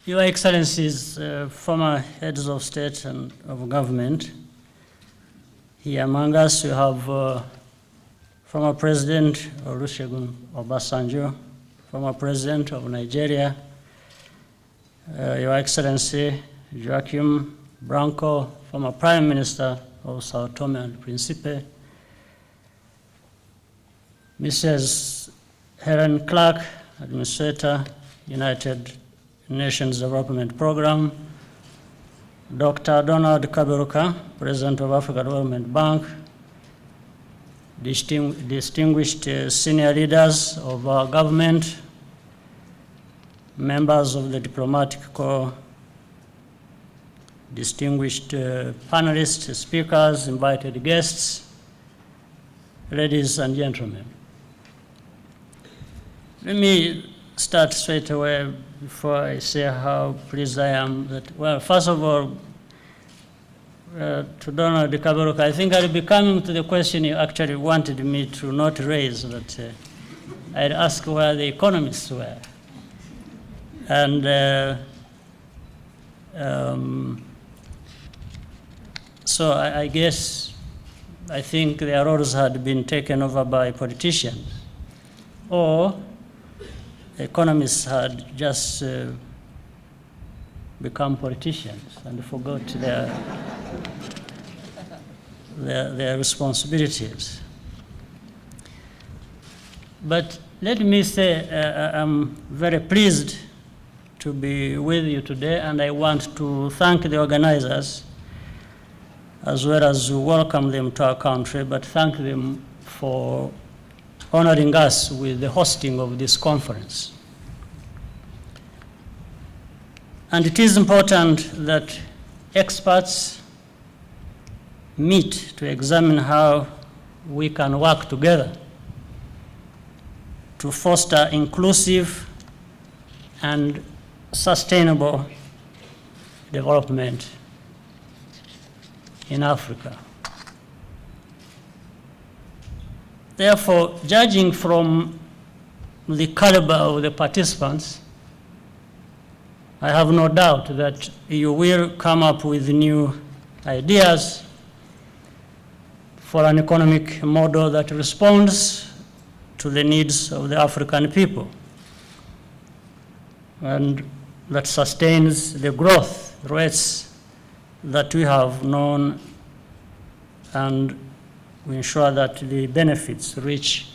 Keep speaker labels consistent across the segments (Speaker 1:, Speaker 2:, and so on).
Speaker 1: Your Excellencies, former heads of state and of government, here among us we have former President Olusegun Obasanjo, former President of Nigeria, Your Excellency Joachim Branco, former Prime Minister of Sao Tome and Principe, Mrs. Helen Clark, Administrator, United Nations Development Program, Dr. Donald Kaberuka, President of African Development Bank, distinguished senior leaders of our government, members of the diplomatic corps, distinguished panelists, speakers, invited guests, ladies and gentlemen. Let me start straight away before I say how pleased I am that, well, first of all, to Donald Kaberuka, I think I'll be coming to the question you actually wanted me to not raise, that I'd ask where the economists were. And so I guess, I think their roles had been taken over by politicians, or economists had just become politicians and forgot their responsibilities. But let me say I'm very pleased to be with you today, and I want to thank the organizers as well as welcome them to our country, but thank them for honoring us with the hosting of this conference. And it is important that experts meet to examine how we can work together to foster inclusive and sustainable development in Africa. Therefore, judging from the caliber of the participants, I have no doubt that you will come up with new ideas for an economic model that responds to the needs of the African people and that sustains the growth rates that we have known, and we ensure that the benefits reach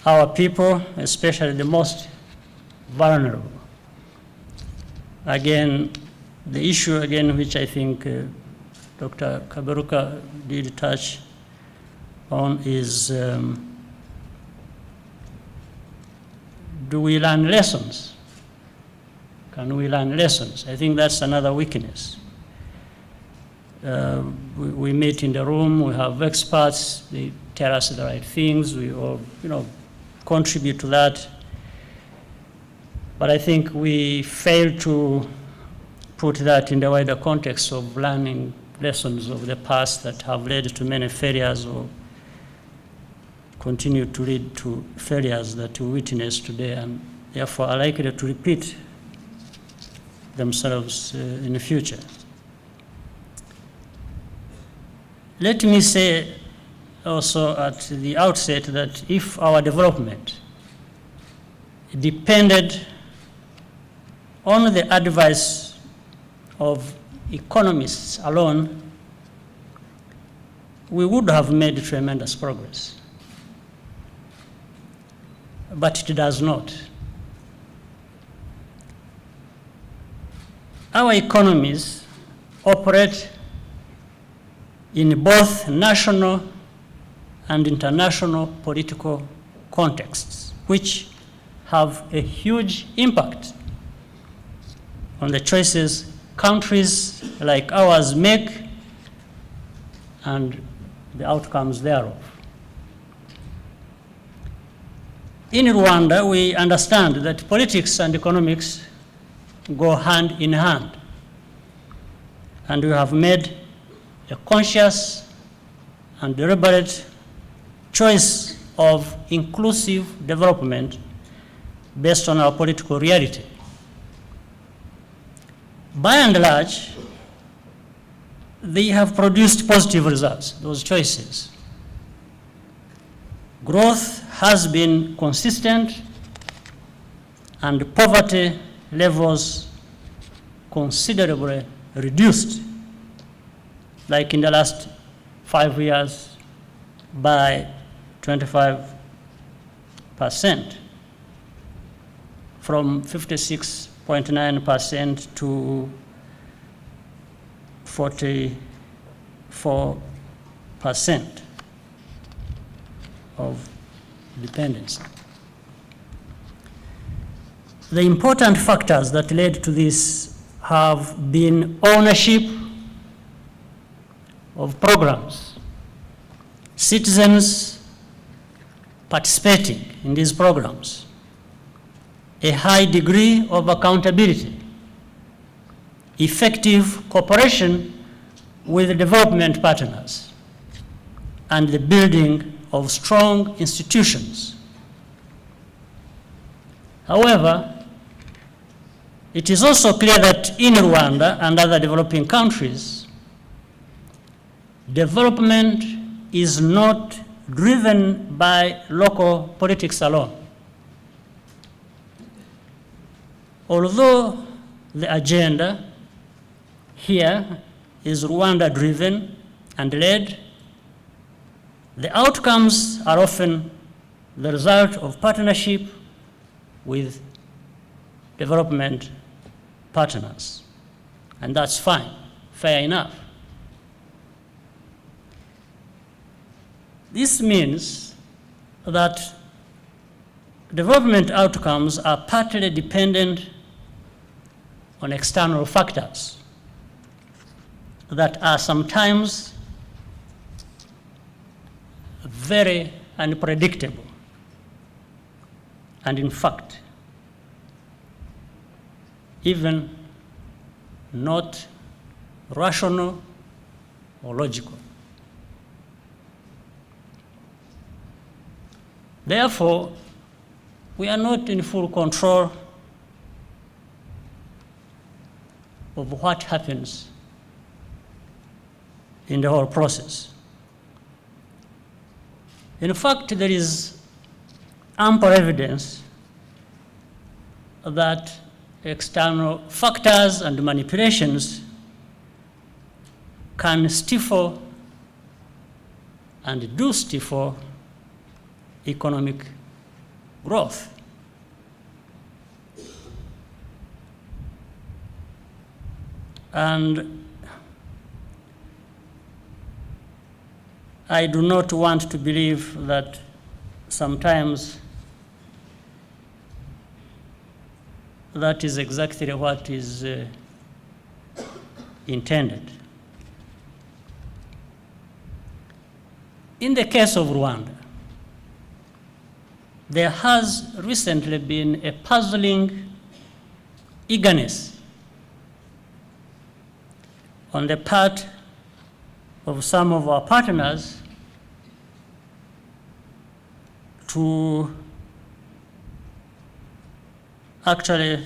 Speaker 1: our people, especially the most vulnerable. Again, the issue again, which I think Dr. Kaberuka did touch on, is do we learn lessons? Can we learn lessons? I think that's another weakness. We meet in the room, we have experts, they tell us the right things, we all, contribute to that. But I think we fail to put that in the wider context of learning lessons of the past that have led to many failures or continue to lead to failures that we witness today, and therefore are likely to repeat themselves in the future. Let me say also at the outset that if our development depended on the advice of economists alone, we would have made tremendous progress. But it does not. Our economies operate in both national and international political contexts, which have a huge impact on the choices countries like ours make and the outcomes thereof. In Rwanda, we understand that politics and economics go hand in hand, and we have made a conscious and deliberate choice of inclusive development based on our political reality. by and large, they have produced positive results, those choices. Growth has been consistent and poverty levels considerably reduced, like in the last 5 years by 25%, from 56.9% to 44% of dependency. The important factors that led to this have been ownership of programs, citizens participating in these programs, a high degree of accountability, effective cooperation with development partners, and the building of strong institutions. However, it is also clear that in Rwanda and other developing countries, development is not driven by local politics alone. Although the agenda here is Rwanda-driven and led, the outcomes are often the result of partnership with development partners. And that's fine, fair enough. This means that development outcomes are partly dependent on external factors that are sometimes very unpredictable, and in fact, even not rational or logical. Therefore, we are not in full control of what happens in the whole process. In fact, there is ample evidence that external factors and manipulations can stifle and do stifle economic growth. And I do not want to believe that sometimes that is exactly what is intended. In the case of Rwanda, there has recently been a puzzling eagerness on the part of some of our partners to actually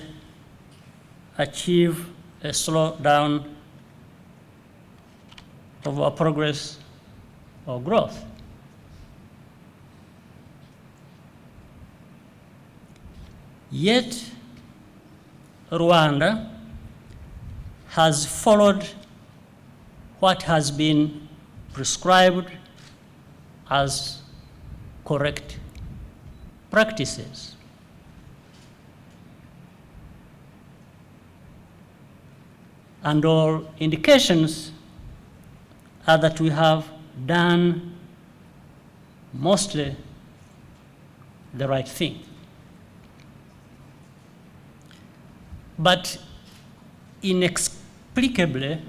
Speaker 1: achieve a slowdown of our progress or growth. Yet, Rwanda has followed what has been prescribed as correct practices. And all indications are that we have done mostly the right thing. But inexplicably,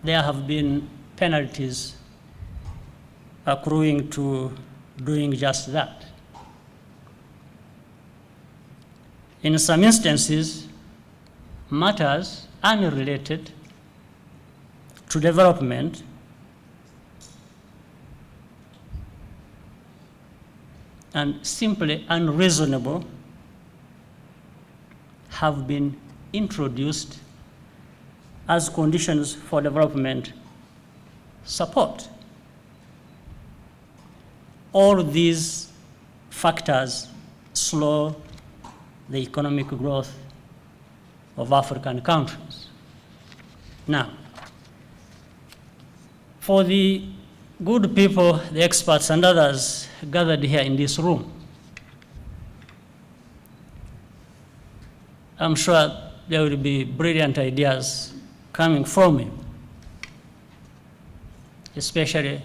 Speaker 1: there have been penalties accruing to doing just that. In some instances, matters unrelated to development and simply unreasonable have been introduced as conditions for development support. All these factors slow the economic growth of African countries. Now, for the good people, the experts and others gathered here in this room, I'm sure there will be brilliant ideas coming from you, especially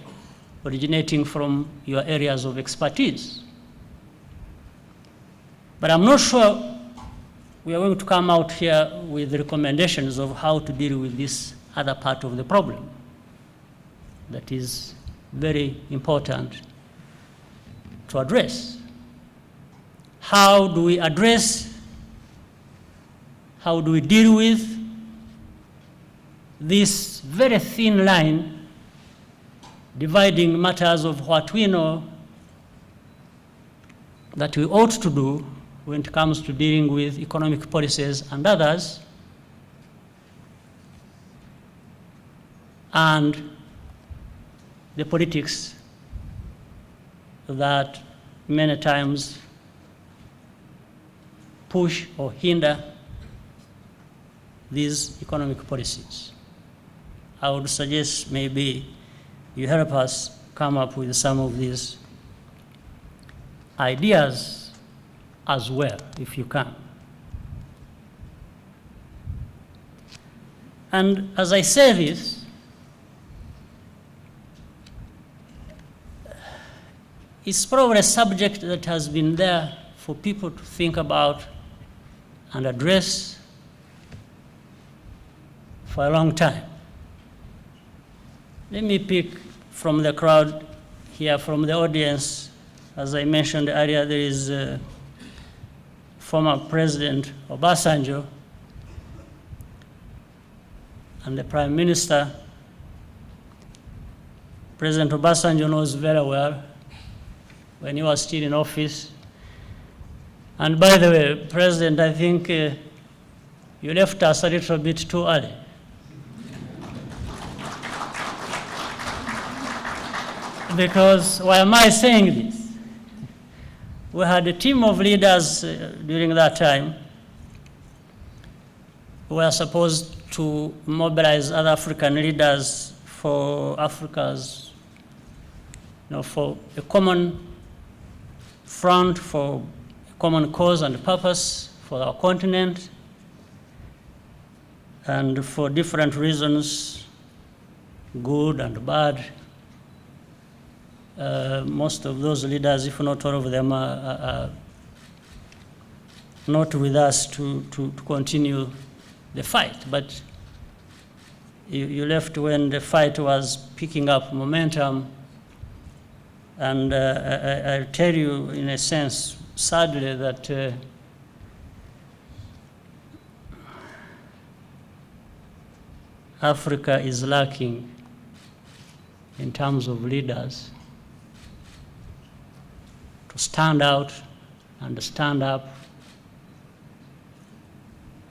Speaker 1: originating from your areas of expertise. But I'm not sure we are going to come out here with recommendations of how to deal with this other part of the problem that is very important to address. How do we address, how do we deal with this very thin line dividing matters of what we know that we ought to do when it comes to dealing with economic policies and others, and the politics that many times push or hinder these economic policies. I would suggest maybe you help us come up with some of these ideas as well, if you can. And as I say this, it's probably a subject that has been there for people to think about and address for a long time. Let me pick from the crowd here, from the audience. As I mentioned earlier, there is former President Obasanjo and the Prime Minister. President Obasanjo knows very well when he was still in office. And by the way, President, I think you left us a little bit too early. Because why am I saying this? We had a team of leaders during that time who were supposed to mobilize other African leaders for Africa's, for a common front, for a common cause and purpose for our continent. And for different reasons, good and bad, most of those leaders, if not all of them, are not with us to continue the fight. But you left when the fight was picking up momentum. And I'll tell you, in a sense, sadly, that Africa is lacking in terms of leaders to stand out and stand up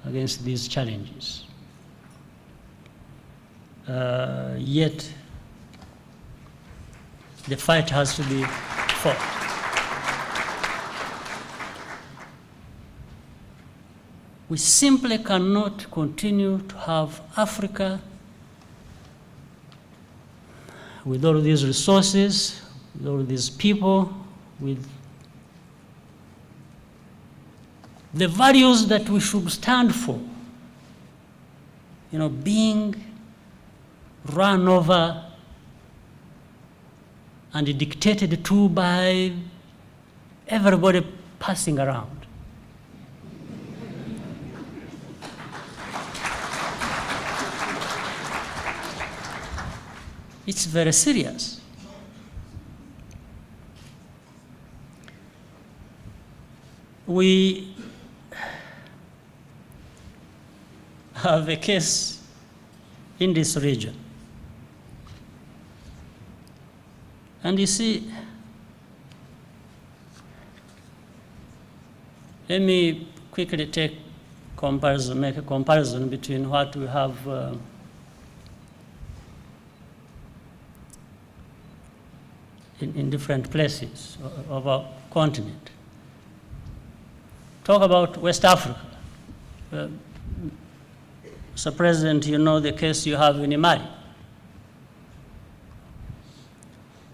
Speaker 1: against these challenges. Yet, the fight has to be fought. We simply cannot continue to have Africa with all these resources, with all these people, with the values that we should stand for, being run over and dictated to by everybody passing around. It's very serious. We have a case in this region. And you see, let me quickly take make a comparison between what we have in different places of our continent. Talk about West Africa. Mr. President, you know the case you have in Mali.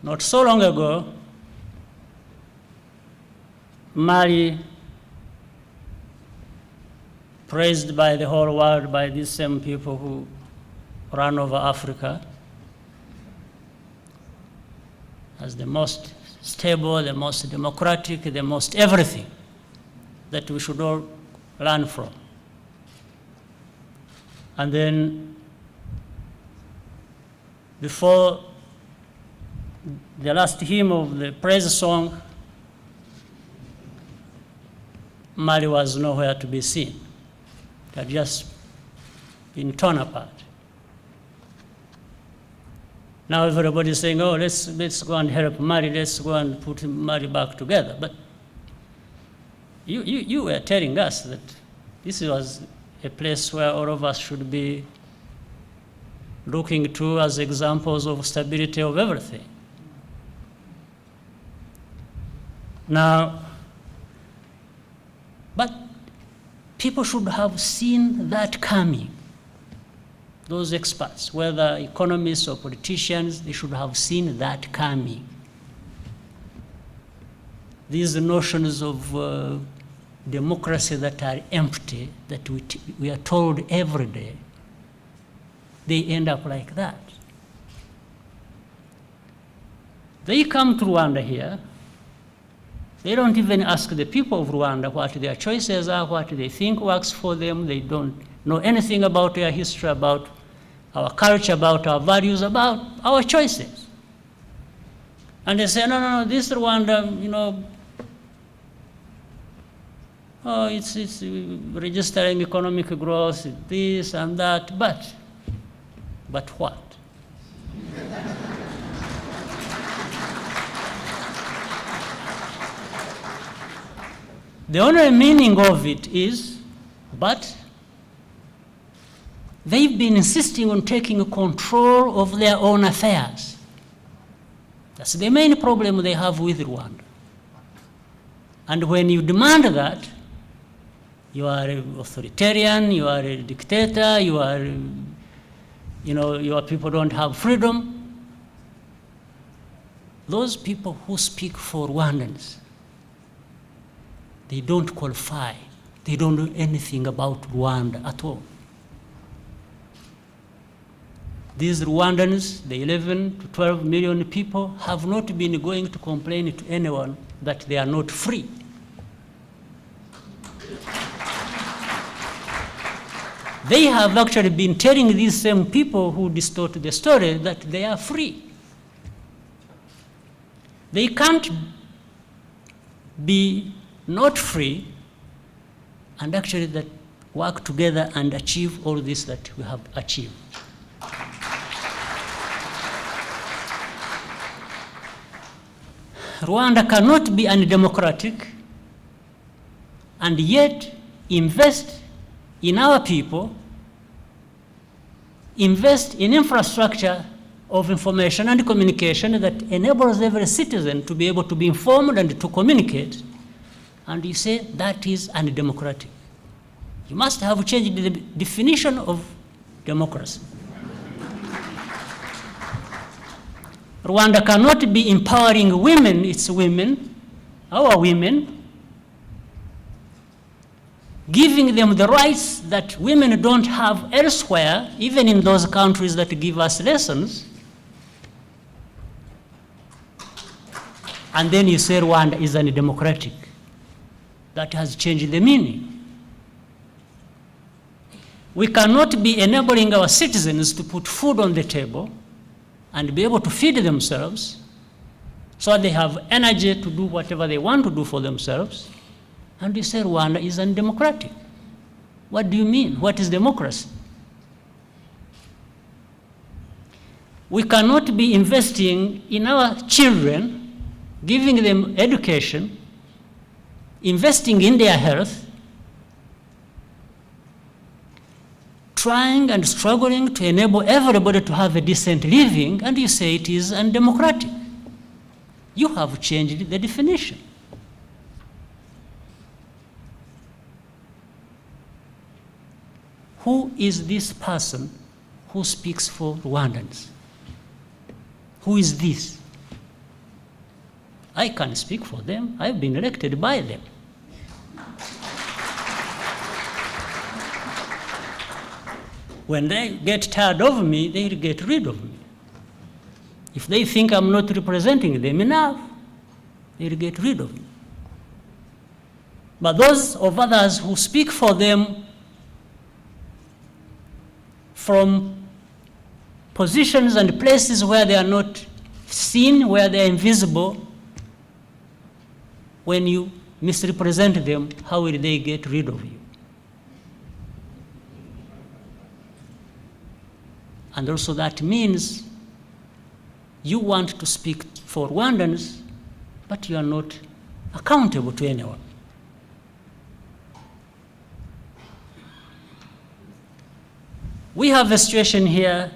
Speaker 1: Not so long ago, Mali, praised by the whole world, by these same people who ran over Africa, as the most stable, the most democratic, the most everything that we should all learn from. And then, before the last hymn of the praise song, Mali was nowhere to be seen. It had just been torn apart. Now everybody's saying, oh, let's go and help Mali, let's go and put Mali back together. But you were telling us that this was a place where all of us should be looking to as examples of stability of everything. Now, but people should have seen that coming. Those experts, whether economists or politicians, they should have seen that coming. These notions of democracy that are empty, that we are told every day, they end up like that. They come to Rwanda here. They don't even ask the people of Rwanda what their choices are, what they think works for them. They don't know anything about their history, about our culture, about our values, about our choices. And they say, no, this Rwanda, you know, oh, it's registering economic growth, this and that, but what? The only meaning of it is, but they've been insisting on taking control of their own affairs. That's the main problem they have with Rwanda. And when you demand that, you are an authoritarian, you are a dictator, your people don't have freedom. Those people who speak for Rwandans, they don't qualify. They don't know anything about Rwanda at all. These Rwandans, the 11 to 12 million people, have not been going to complain to anyone that they are not free. They have actually been telling these same people who distort the story that they are free. They can't be not free and actually that work together and achieve all this that we have achieved. Rwanda cannot be undemocratic and yet invest in our people, invest in infrastructure of information and communication that enables every citizen to be able to be informed and to communicate. And you say that is undemocratic. You must have changed the definition of democracy. Rwanda cannot be empowering women, its women, our women, giving them the rights that women don't have elsewhere, even in those countries that give us lessons. And then you say Rwanda is undemocratic. That has changed the meaning. We cannot be enabling our citizens to put food on the table and be able to feed themselves so they have energy to do whatever they want to do for themselves. And you say Rwanda is undemocratic. What do you mean? What is democracy? We cannot be investing in our children, giving them education, investing in their health, trying and struggling to enable everybody to have a decent living, and you say it is undemocratic. You have changed the definition. Who is this person who speaks for Rwandans? Who is this? I can't speak for them. I've been elected by them. When they get tired of me, they'll get rid of me. If they think I'm not representing them enough, they'll get rid of me. But those of others who speak for them from positions and places where they are not seen, where they are invisible, when you misrepresent them, how will they get rid of you? And also that means you want to speak for Rwandans, but you are not accountable to anyone. We have a situation here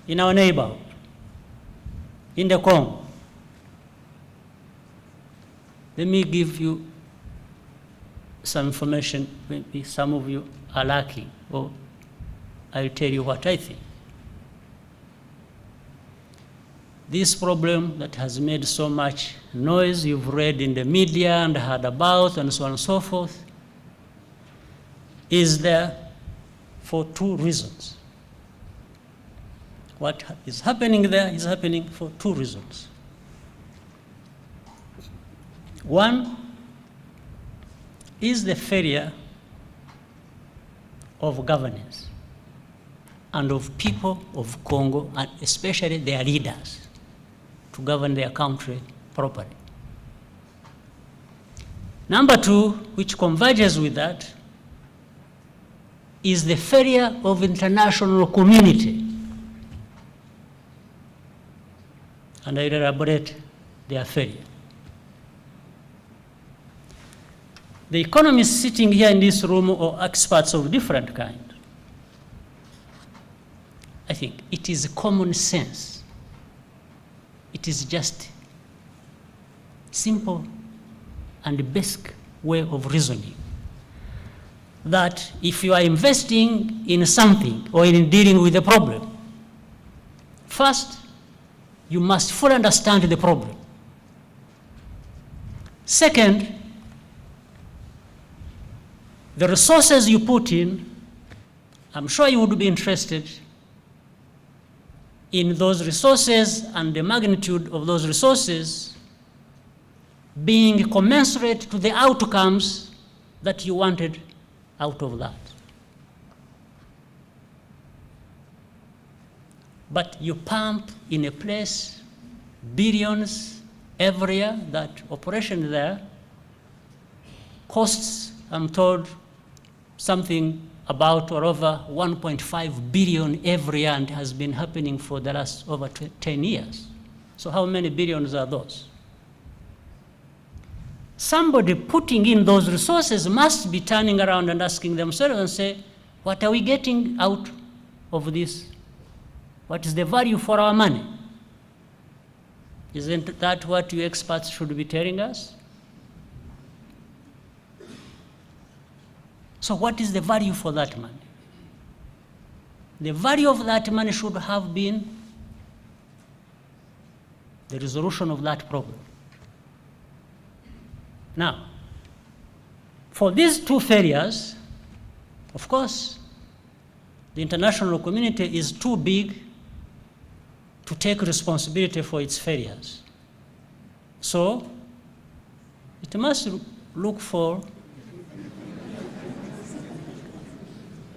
Speaker 1: in our neighborhood, in the Congo. Let me give you some information. Maybe some of you are lacking, or I'll tell you what I think. This problem that has made so much noise, you've read in the media and heard about, and so on and so forth, is there for two reasons. What is happening there is happening for two reasons. One is the failure of governance and of people of Congo, and especially their leaders, to govern their country properly. Number two, which converges with that, is the failure of international community. And I elaborate their failure. The economists sitting here in this room are experts of different kind. I think it is common sense. It is just simple and basic way of reasoning that if you are investing in something or in dealing with a problem, first, you must fully understand the problem. Second, the resources you put in, I'm sure you would be interested in those resources and the magnitude of those resources being commensurate to the outcomes that you wanted out of that. But you pump in a place billions every year. That operation there costs, I'm told, something about or over 1.5 billion every year, and has been happening for the last over 10 years. So how many billions are those? Somebody putting in those resources must be turning around and asking themselves and say, what are we getting out of this? What is the value for our money? Isn't that what you experts should be telling us? So what is the value for that money? The value of that money should have been the resolution of that problem. Now, for these two failures, of course, the international community is too big to take responsibility for its failures. So, it must look for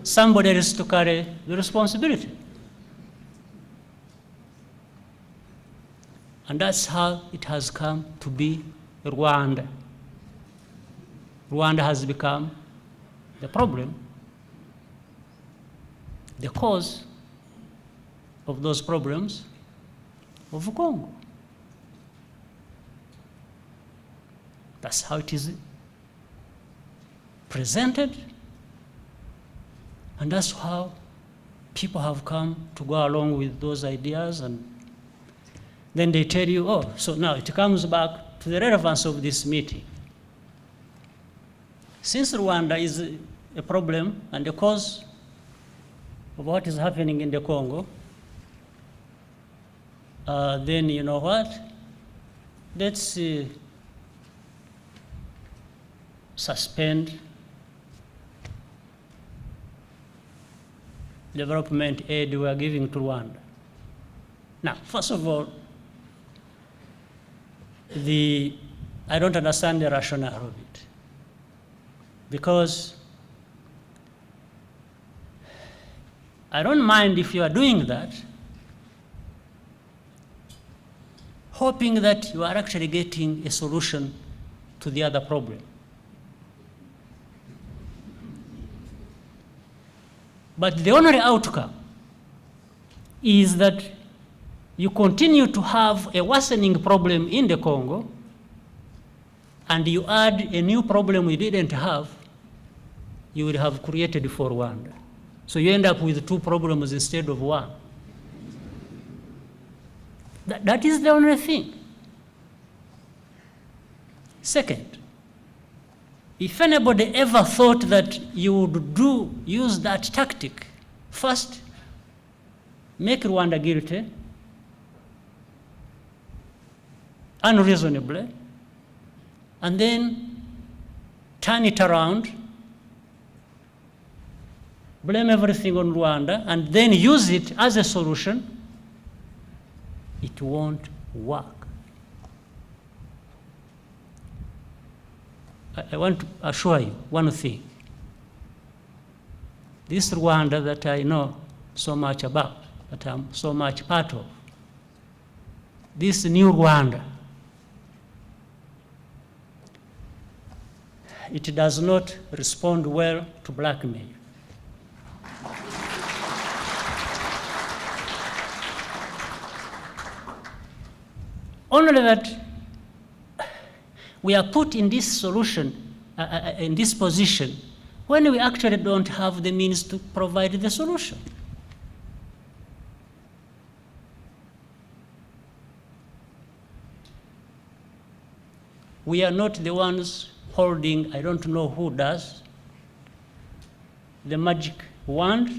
Speaker 1: somebody else to carry the responsibility. And that's how it has come to be Rwanda. Rwanda has become the problem, the cause of those problems of Congo. That's how it is presented, And that's how people have come to go along with those ideas, and then they tell you, oh, so now it comes back to the relevance of this meeting. Since Rwanda is a problem and the cause of what is happening in the Congo, then you know what? Let's suspend development aid we are giving to Rwanda. Now, first of all, I don't understand the rationale of it, because I don't mind if you are doing that, hoping that you are actually getting a solution to the other problem. But the only outcome is that you continue to have a worsening problem in the Congo, and you add a new problem you didn't have, you would have created for Rwanda. So you end up with two problems instead of one. That is the only thing. Second, if anybody ever thought that you would use that tactic, first, make Rwanda guilty, unreasonably, and then turn it around, blame everything on Rwanda, and then use it as a solution, it won't work. I want to assure you one thing. This Rwanda that I know so much about, that I'm so much part of, this new Rwanda, it does not respond well to blackmail. Only that we are put in this solution, in this position, when we actually don't have the means to provide the solution. We are not the ones holding, I don't know who does, the magic wand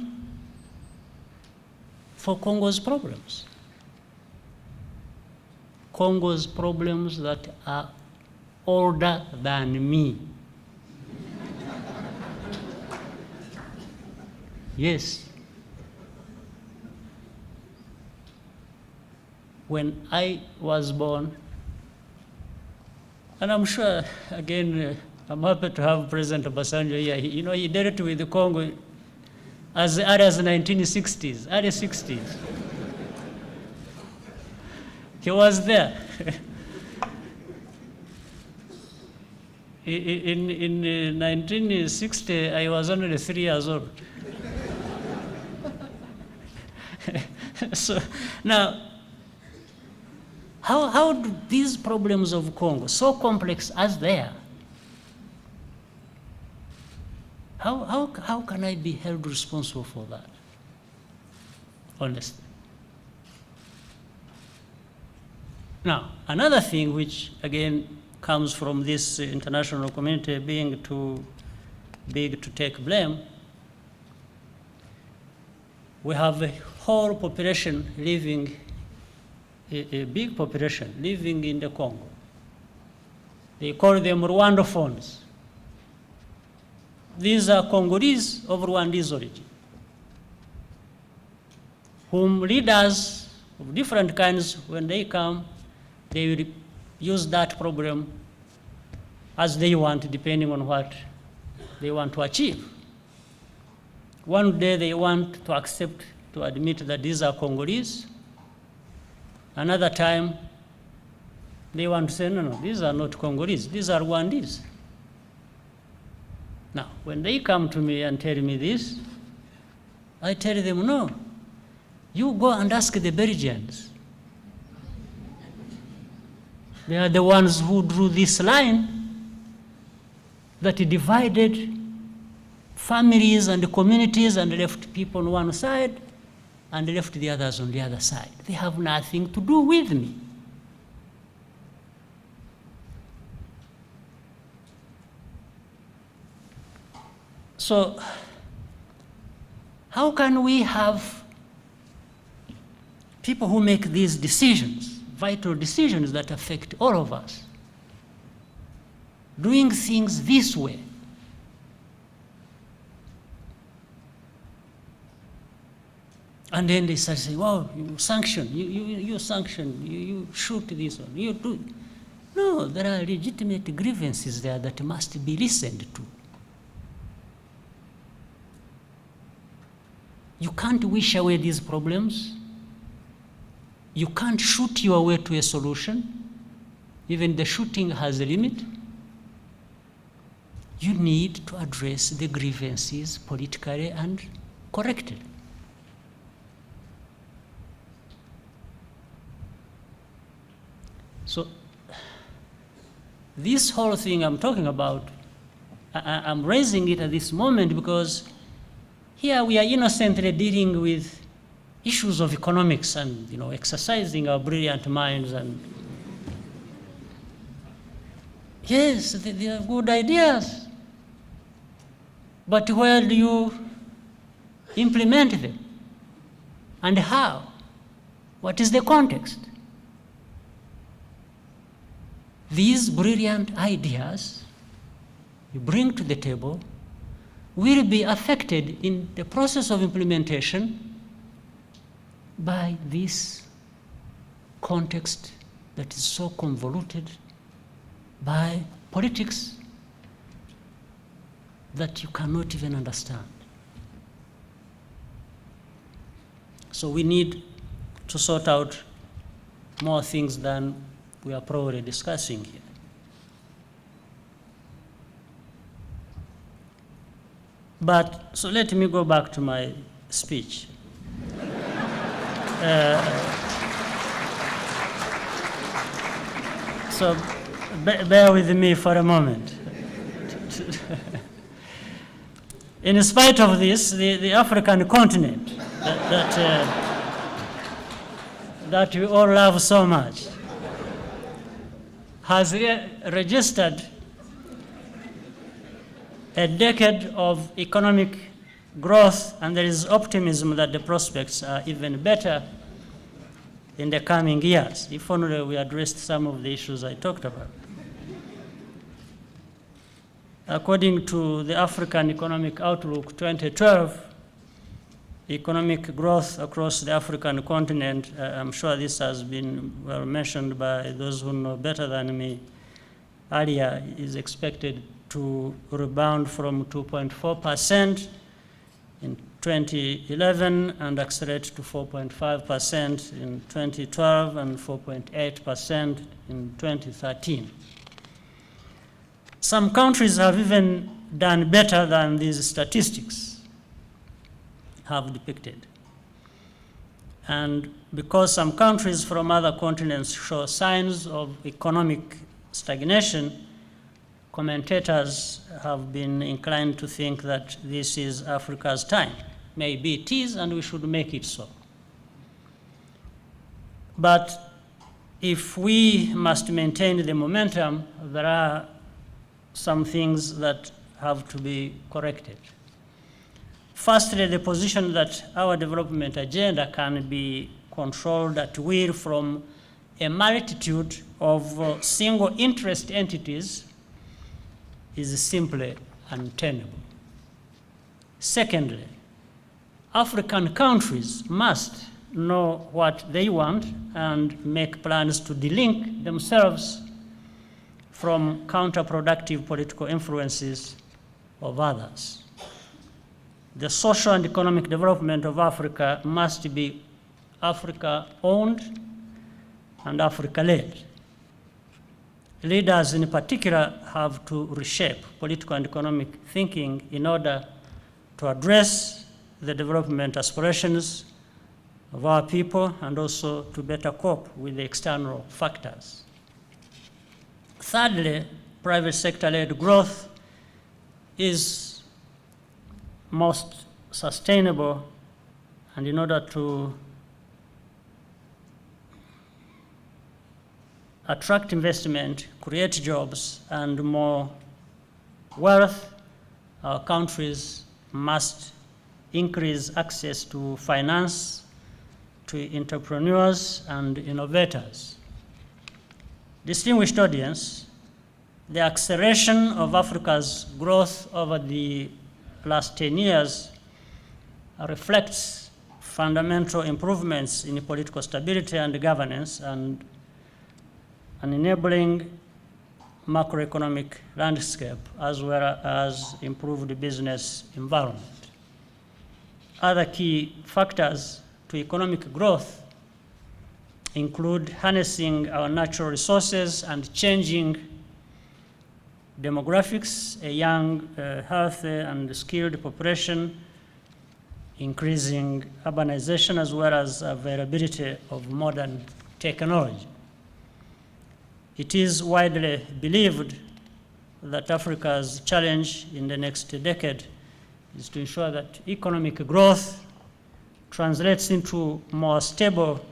Speaker 1: for Congo's problems. Congo's problems that are older than me. Yes. When I was born, and I'm sure, again, I'm happy to have President Obasanjo here. He dealt with the Congo as early as the 1960s, early 60s. He was there. In 1960, I was only 3 years old. So now, how do these problems of Congo, so complex as they are, how can I be held responsible for that? Honestly. Now, another thing which, again, comes from this international community being too big to take blame, we have a whole population living, a big population living in the Congo. They call them Rwandophones. These are Congolese of Rwandese origin, whom leaders of different kinds, when they come, they will use that problem as they want, depending on what they want to achieve. One day they want to accept, to admit that these are Congolese. Another time, they want to say, no, these are not Congolese, these are Rwandese. Now, when they come to me and tell me this, I tell them, no, you go and ask the Belgians. They are the ones who drew this line that divided families and communities and left people on one side and left the others on the other side. They have nothing to do with me. So, how can we have people who make these decisions, vital decisions that affect all of us, doing things this way? And then they start saying, well, you sanction, you sanction, you shoot this one, you do. No, there are legitimate grievances there that must be listened to. You can't wish away these problems. You can't shoot your way to a solution. Even the shooting has a limit. You need to address the grievances politically and correctly. So this whole thing I'm talking about, I'm raising it at this moment because here we are innocently dealing with issues of economics and exercising our brilliant minds, and yes, they are good ideas. But where do you implement them? And how? What is the context? These brilliant ideas you bring to the table will be affected in the process of implementation by this context that is so convoluted, by politics that you cannot even understand. So we need to sort out more things than we are probably discussing here. But, so let me go back to my speech. So bear with me for a moment. In spite of this, the African continent that we all love so much has registered a decade of economic growth, and there is optimism that the prospects are even better in the coming years, if only we addressed some of the issues I talked about. According to the African Economic Outlook 2012, economic growth across the African continent, I'm sure this has been well mentioned by those who know better than me earlier, is expected to rebound from 2.4% in 2011 and accelerate to 4.5% in 2012 and 4.8% in 2013. Some countries have even done better than these statistics have depicted. And because some countries from other continents show signs of economic stagnation, commentators have been inclined to think that this is Africa's time. Maybe it is, and we should make it so. But if we must maintain the momentum, there are some things that have to be corrected. Firstly, the position that our development agenda can be controlled at will from a multitude of single interest entities is simply untenable. Secondly, African countries must know what they want and make plans to delink themselves from counterproductive political influences of others. The social and economic development of Africa must be Africa-owned and Africa-led. Leaders in particular have to reshape political and economic thinking in order to address the development aspirations of our people and also to better cope with the external factors. Thirdly, private sector-led growth is most sustainable, and in order to attract investment, create jobs, and more wealth, our countries must increase access to finance, to entrepreneurs and innovators. Distinguished audience, the acceleration of Africa's growth over the last 10 years reflects fundamental improvements in political stability and governance and an enabling macroeconomic landscape, as well as improved business environment. Other key factors to economic growth include harnessing our natural resources and changing demographics, a young, healthy, and skilled population, increasing urbanization, as well as availability of modern technology. It is widely believed that Africa's challenge in the next decade is to ensure that economic growth translates into more stable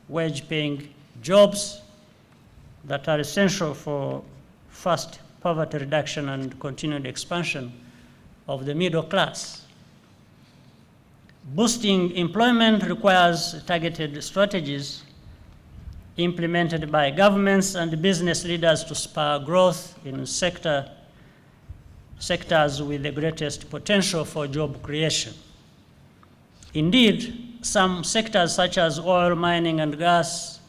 Speaker 1: wage-paying jobs that are essential for fast poverty reduction and continued expansion of the middle class. Boosting employment requires targeted strategies implemented by governments and business leaders to spur growth in sectors with the greatest potential for job creation. Indeed, some sectors such as oil, mining, and gas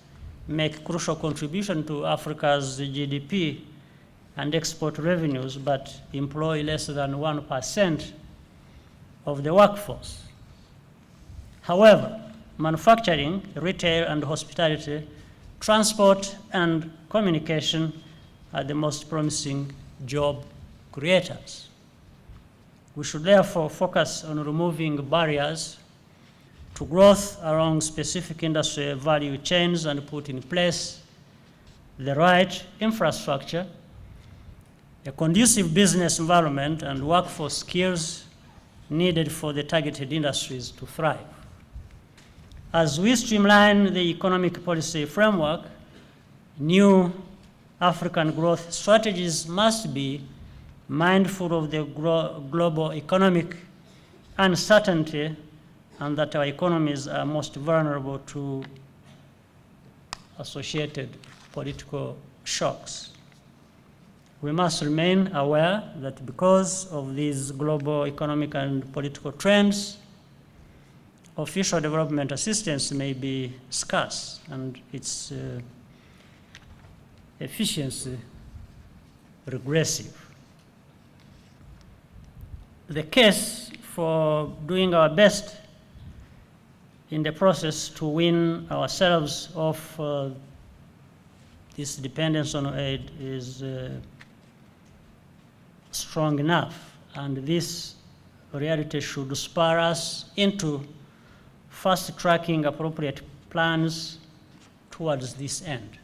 Speaker 1: make crucial contribution to Africa's GDP and export revenues, but employ less than 1% of the workforce. However, manufacturing, retail, and hospitality, transport, and communication are the most promising job creators. We should therefore focus on removing barriers to growth along specific industry value chains and put in place the right infrastructure, a conducive business environment, and workforce skills needed for the targeted industries to thrive. As we streamline the economic policy framework, new African growth strategies must be mindful of the global economic uncertainty and that our economies are most vulnerable to associated political shocks. We must remain aware that because of these global economic and political trends, official development assistance may be scarce and its efficiency regressive. The case for doing our best in the process to wean ourselves off this dependence on aid is strong enough, and this reality should spur us into fast-tracking appropriate plans towards this end.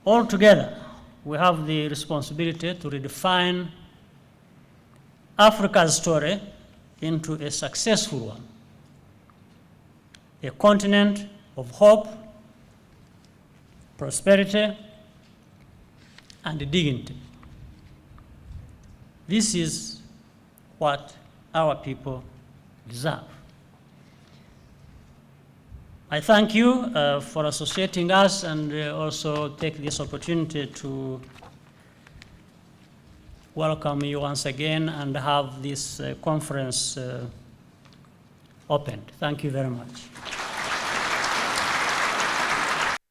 Speaker 1: Altogether, we have the responsibility to redefine Africa's story into a successful one, a continent of hope, prosperity, and dignity. This is what our people deserve. I thank you for associating us, and also take this opportunity to welcome you once again and have this conference opened. Thank you very much.